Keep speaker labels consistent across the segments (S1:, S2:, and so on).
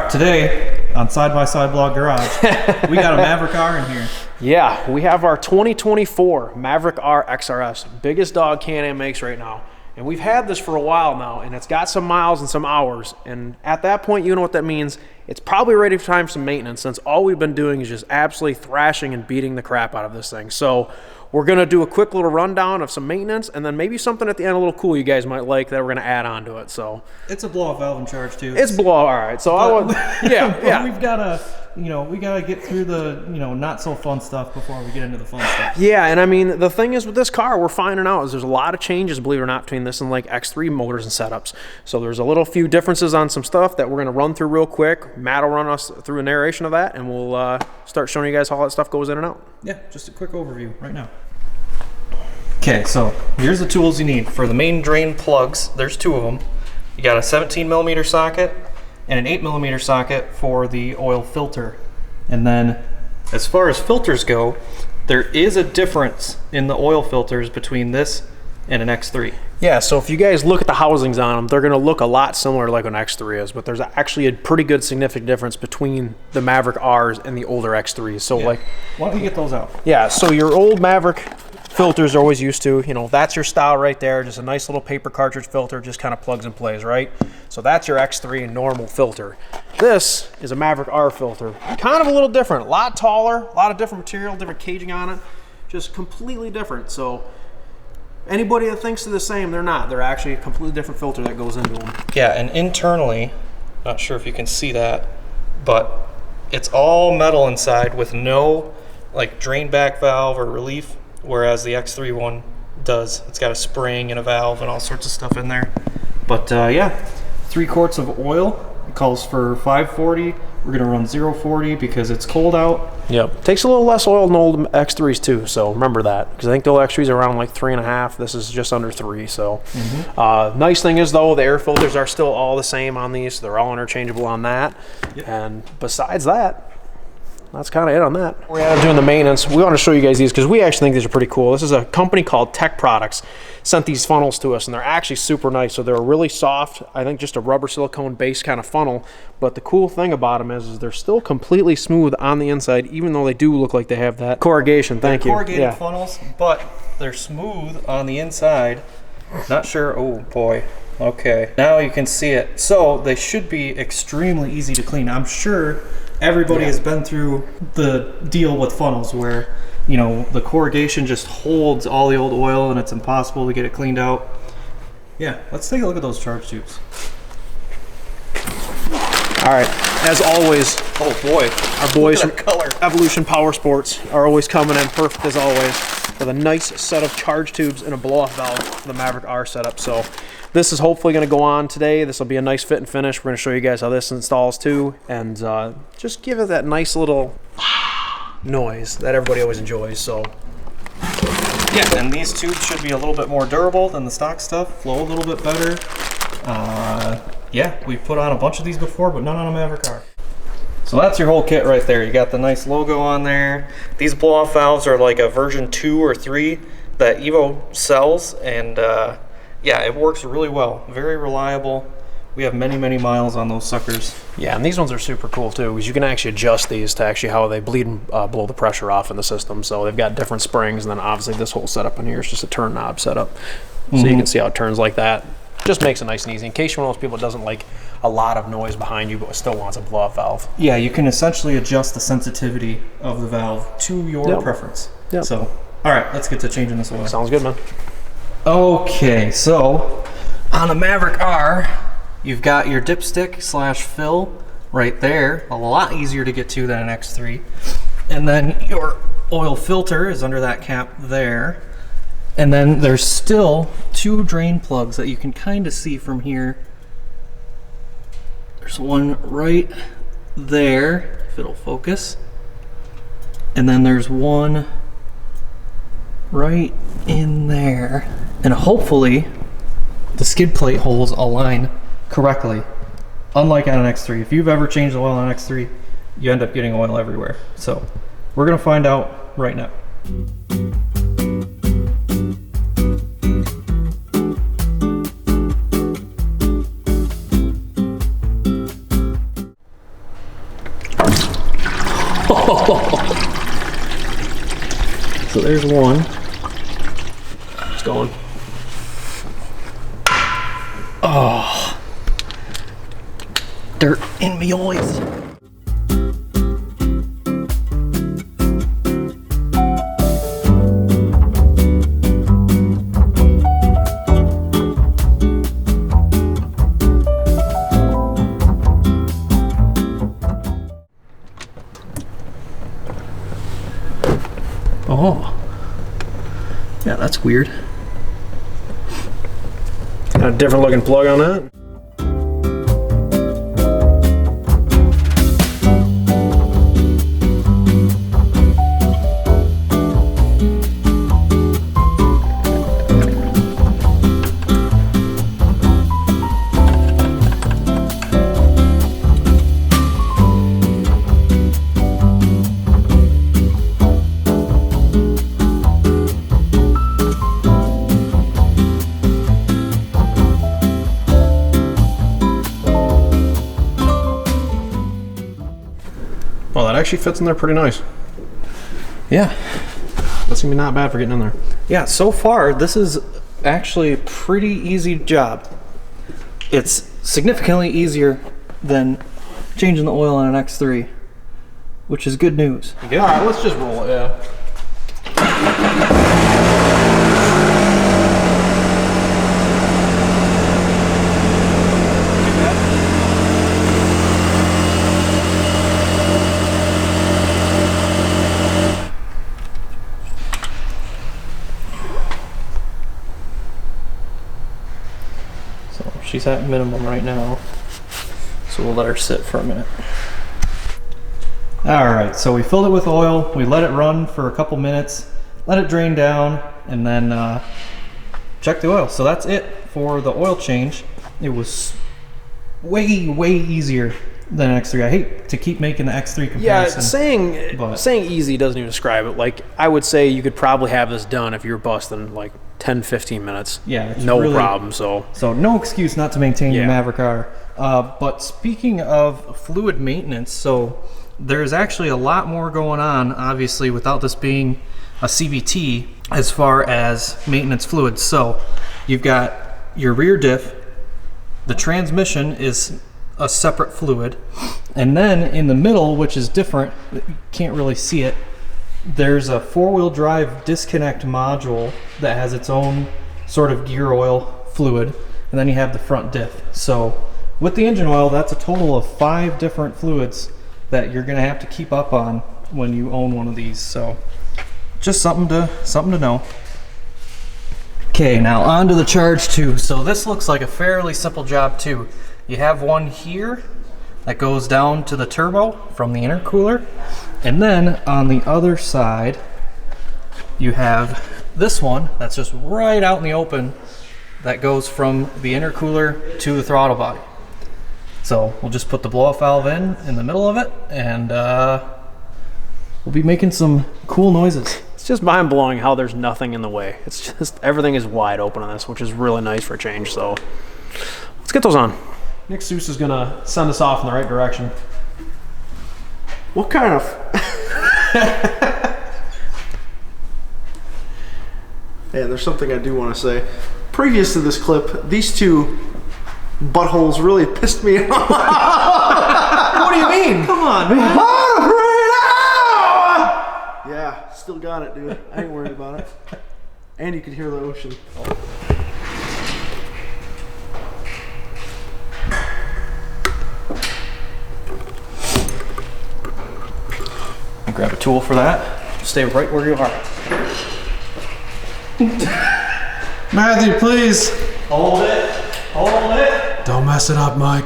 S1: right, today on Side by Side Blog Garage, we got a Maverick R in here.
S2: Yeah, we have our 2024 Maverick R XRS, biggest dog Can-Am makes right now. And we've had this for a while now, and it's got some miles and some hours. And at that point, you know what that means. It's probably ready for time for some maintenance, since all we've been doing is just absolutely thrashing and beating the crap out of this thing. So we're going to do a quick little rundown of some maintenance, and then maybe something at the end a little cool you guys might like that we're going to add on to it. So
S1: it's a blow-off valve in charge too.
S2: It's blow, all right. So yeah.
S1: We've got to, we got to get through the, not so fun stuff before we get into the fun stuff.
S2: Yeah, and I mean, the thing is with this car, we're finding out is there's a lot of changes, believe it or not, between this and like X3 motors and setups. So there's a little few differences on some stuff that we're going to run through real quick. Matt will run us through a narration of that, and we'll start showing you guys how that stuff goes in and out.
S1: Yeah, just a quick overview right now. Okay, so here's the tools you need for the main drain plugs. There's two of them. You got a 17mm socket and an 8mm socket for the oil filter. And then as far as filters go, there is a difference in the oil filters between this and an X3.
S2: Yeah, so if you guys look at the housings on them, they're going to look a lot similar to like an X3 is, but there's actually a pretty good significant difference between the Maverick Rs and the older X3s. So like,
S1: why don't you get those out?
S2: Yeah, so your old Maverick filters are always used to, that's your style right there, just a nice little paper cartridge filter, just kind of plugs and plays, right? So that's your X3 normal filter. This is a Maverick R filter, kind of a little different, a lot taller, a lot of different material, different caging on it, just completely different. So anybody that thinks they're the same, they're not. They're actually a completely different filter that goes into them.
S1: Yeah, and internally, not sure if you can see that, but it's all metal inside with no like drain back valve or relief, whereas the X3 one does. It's got a spring and a valve and all sorts of stuff in there. But yeah, 3 quarts of oil. It calls for 540. We're gonna run 040 because it's cold out.
S2: Yep, takes a little less oil than old X3s too, so remember that, because I think the old X3s are around like 3.5. This is just under 3. So nice thing is though, the air filters are still all the same on these, so they're all interchangeable on that. Yep. And besides that, that's kind of it on that. We're out doing the maintenance. We want to show you guys these because we actually think these are pretty cool. This is a company called Tech Products sent these funnels to us, and they're actually super nice. So they're really soft, I think just a rubber silicone base kind of funnel. But the cool thing about them is they're still completely smooth on the inside, even though they do look like they have that corrugation. Thank you.
S1: Corrugated funnels, but they're smooth on the inside. Not sure. Oh boy. Okay. Now you can see it. So they should be extremely easy to clean. I'm sure everybody has been through the deal with funnels where, the corrugation just holds all the old oil and it's impossible to get it cleaned out. Yeah, let's take a look at those charge tubes.
S2: All right, as always,
S1: oh boy,
S2: our boys from Evolution Powersports are always coming in perfect as always with a nice set of charge tubes and a blow-off valve for the Maverick R setup. So this is hopefully going to go on today. This will be a nice fit and finish. We're going to show you guys how this installs too, and just give it that nice little noise that everybody always enjoys. So
S1: yeah, and these tubes should be a little bit more durable than the stock stuff, flow a little bit better. Yeah, we've put on a bunch of these before, but none on a Maverick R. So that's your whole kit right there. You got the nice logo on there. These blow-off valves are like a version 2 or 3 that Evo sells, and yeah, it works really well. Very reliable. We have many, many miles on those suckers.
S2: Yeah, and these ones are super cool too, because you can actually adjust these to actually how they bleed and blow the pressure off in the system. So they've got different springs, and then obviously this whole setup in here is just a turn knob setup. So you can see how it turns like that. Just makes it nice and easy in case you're one of those people that doesn't like a lot of noise behind you but still wants a blow-off valve.
S1: Yeah, you can essentially adjust the sensitivity of the valve to your preference. Yep. So, all right, let's get to changing this oil.
S2: Sounds good, man.
S1: Okay, so on the Maverick R, you've got your dipstick / fill right there. A lot easier to get to than an X3. And then your oil filter is under that cap there. And then there's still 2 drain plugs that you can kind of see from here. There's one right there, if it'll focus. And then there's one right in there. And hopefully the skid plate holes align correctly. Unlike on an X3. If you've ever changed the oil on an X3, you end up getting oil everywhere. So we're gonna find out right now. So there's one.
S2: It's going.
S1: Oh, dirt in me oils. Oh, yeah, that's weird.
S2: A different looking plug on that. Well, that actually fits in there pretty nice.
S1: Yeah.
S2: That's gonna be not bad for getting in there.
S1: Yeah, so far, this is actually a pretty easy job. It's significantly easier than changing the oil on an X3, which is good news.
S2: Yeah. All right, let's just roll it. Yeah.
S1: So she's at minimum right now, so we'll let her sit for a minute. Alright, so we filled it with oil, we let it run for a couple minutes, let it drain down, and then check the oil. So that's it for the oil change. It was way easier than an X3. I hate to keep making the X3 comparison.
S2: Yeah, saying easy doesn't even describe it. Like, I would say you could probably have this done if you're busting like 10-15 minutes.
S1: Yeah, it's
S2: no
S1: really,
S2: problem. So
S1: no excuse not to maintain your
S2: Yeah.
S1: Maverick R. But speaking of fluid maintenance, so there's actually a lot more going on, obviously, without this being a CVT as far as maintenance fluids. So you've got your rear diff, the transmission is a separate fluid, and then in the middle, which is different, you can't really see it, there's a four-wheel drive disconnect module that has its own sort of gear oil fluid, and then you have the front diff. So with the engine oil, that's a total of 5 different fluids that you're gonna have to keep up on when you own one of these. So just something to know. Okay, now on to the charge tube. So this looks like a fairly simple job too. You have one here that goes down to the turbo from the intercooler, and then on the other side you have this one that's just right out in the open that goes from the intercooler to the throttle body. So we'll just put the blow-off valve in the middle of it, and we'll be making some cool noises.
S2: it's just mind-blowing how there's nothing in the way. It's just everything is wide open on this, which is really nice for a change. So let's get those on. Nick Seuss is gonna send us off in the right direction.
S3: What kind of... Hey, there's something I do want to say. Previous to this clip, these two buttholes really pissed me off.
S1: What do you mean? Come on, man.
S3: Yeah, still got it, dude. I ain't worried about it. And you can hear the ocean.
S1: Grab a tool for that. Stay right where you are.
S4: Matthew, please.
S1: Hold it. Hold it.
S4: Don't mess it up, Mike.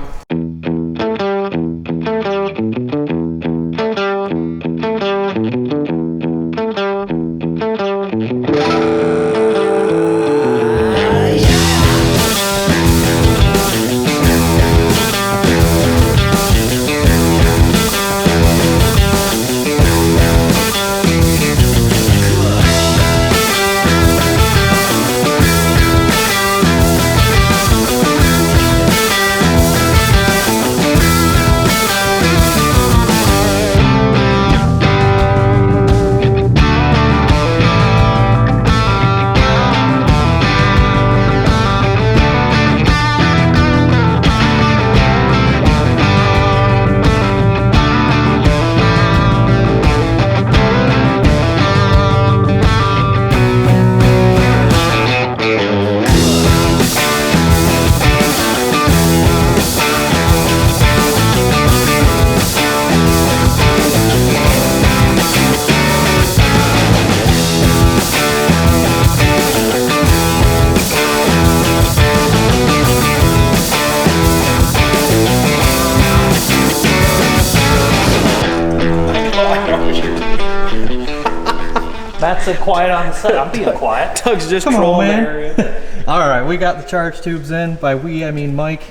S5: said quiet on the set. I'm being quiet.
S2: Doug's just
S1: Come on,
S2: trolling the
S1: man.
S2: area.
S1: All right, we got the charge tubes in. By we, I mean Mike.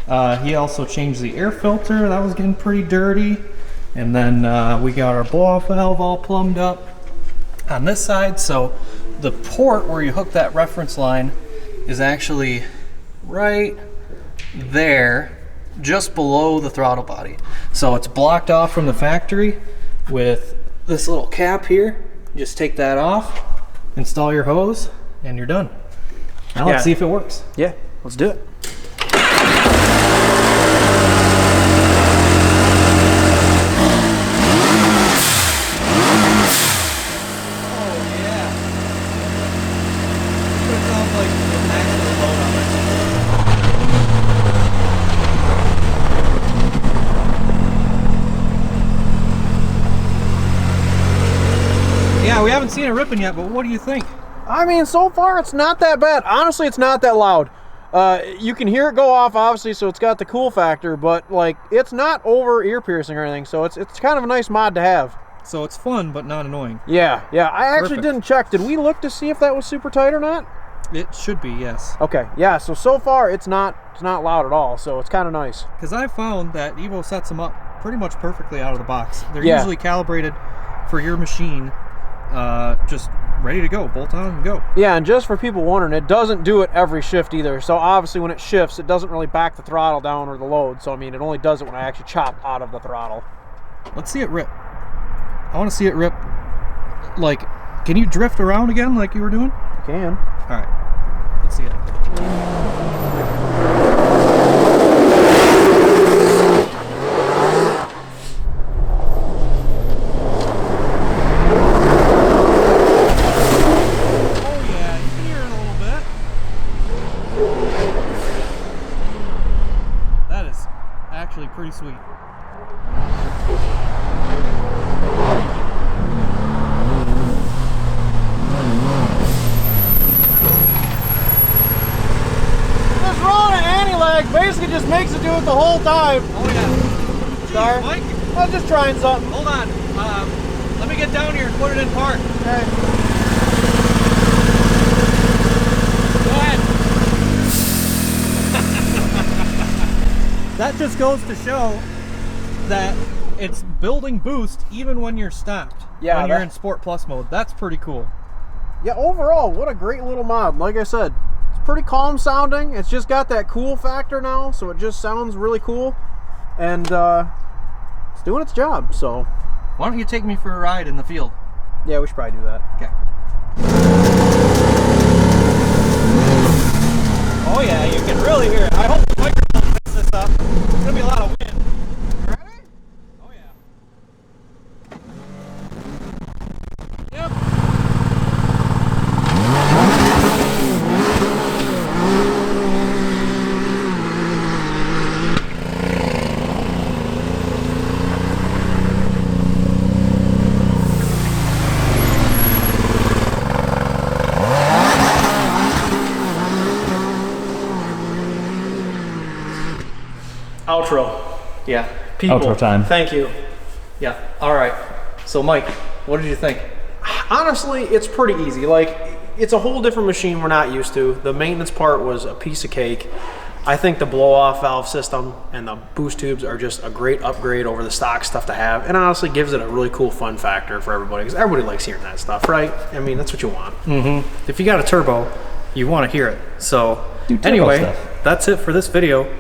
S1: He also changed the air filter. That was getting pretty dirty. And then we got our blow-off valve all plumbed up on this side. So the port where you hook that reference line is actually right there, just below the throttle body. So it's blocked off from the factory with this little cap here. You just take that off, install your hose, and you're done. Now let's see if it works.
S2: Yeah, let's do it.
S1: Yeah, we haven't seen it ripping yet, but what do you think?
S2: I mean, so far it's not that bad. Honestly, it's not that loud. You can hear it go off, obviously, so it's got the cool factor, but like it's not over ear piercing or anything, so it's kind of a nice mod to have.
S1: So it's fun, but not annoying.
S2: Yeah. I actually
S1: Perfect.
S2: didn't check. Did we look to see if that was super tight or not?
S1: It should be, yes.
S2: Okay, yeah. So far it's not loud at all, so it's kind of nice.
S1: Because I found that Evo sets them up pretty much perfectly out of the box. They're
S2: Yeah.
S1: usually calibrated for your machine, just ready to go, bolt on and go.
S2: Yeah, and just for people wondering, it doesn't do it every shift either. So obviously when it shifts, it doesn't really back the throttle down or the load. So I mean, it only does it when I actually chop out of the throttle.
S1: Let's see it rip. I want to see it rip. Like, can you drift around again like you were doing?
S2: You can.
S1: All right, let's see it. Actually pretty sweet.
S2: This rolling anti-lag basically just makes it do it the whole time.
S1: Oh yeah. Jeez,
S2: Sorry.
S1: Mike,
S2: I was just trying something.
S1: hold on. Let me get down here and put it in park.
S2: Okay.
S1: Go ahead. That just goes to show that it's building boost even when you're stopped.
S2: Yeah,
S1: when you're
S2: that-
S1: in Sport Plus mode. That's pretty cool.
S2: Yeah, overall, what a great little mod. Like I said, it's pretty calm sounding. It's just got that cool factor now, so it just sounds really cool. And it's doing its job, so
S1: Why don't you take me for a ride in the field?
S2: yeah, we should probably do that.
S1: Okay. Oh yeah, you can really hear it. I hope the microphone picks this up. There's gonna be a lot of wind.
S2: Ready?
S1: Oh yeah. Yep.
S2: Outro.
S1: Yeah.
S2: People.
S5: Outro time.
S2: Thank you.
S1: Yeah. All right. So Mike, what did you think?
S2: Honestly, it's pretty easy. Like, it's a whole different machine we're not used to. The maintenance part was a piece of cake. I think the blow-off valve system and the boost tubes are just a great upgrade over the stock stuff to have, and honestly gives it a really cool fun factor for everybody, because everybody likes hearing that stuff, right? I mean, that's what you want.
S1: Mm-hmm. If you got a turbo, you want to hear it. So
S5: Do turbo
S1: anyway,
S5: stuff.
S1: that's it for this video.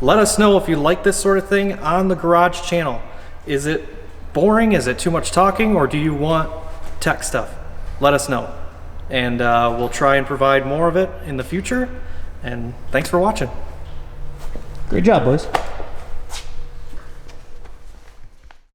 S1: Let us know if you like this sort of thing on the Garage channel. Is it boring? Is it too much talking? Or do you want tech stuff? Let us know. And we'll try and provide more of it in the future. And thanks for watching.
S5: Great job, boys.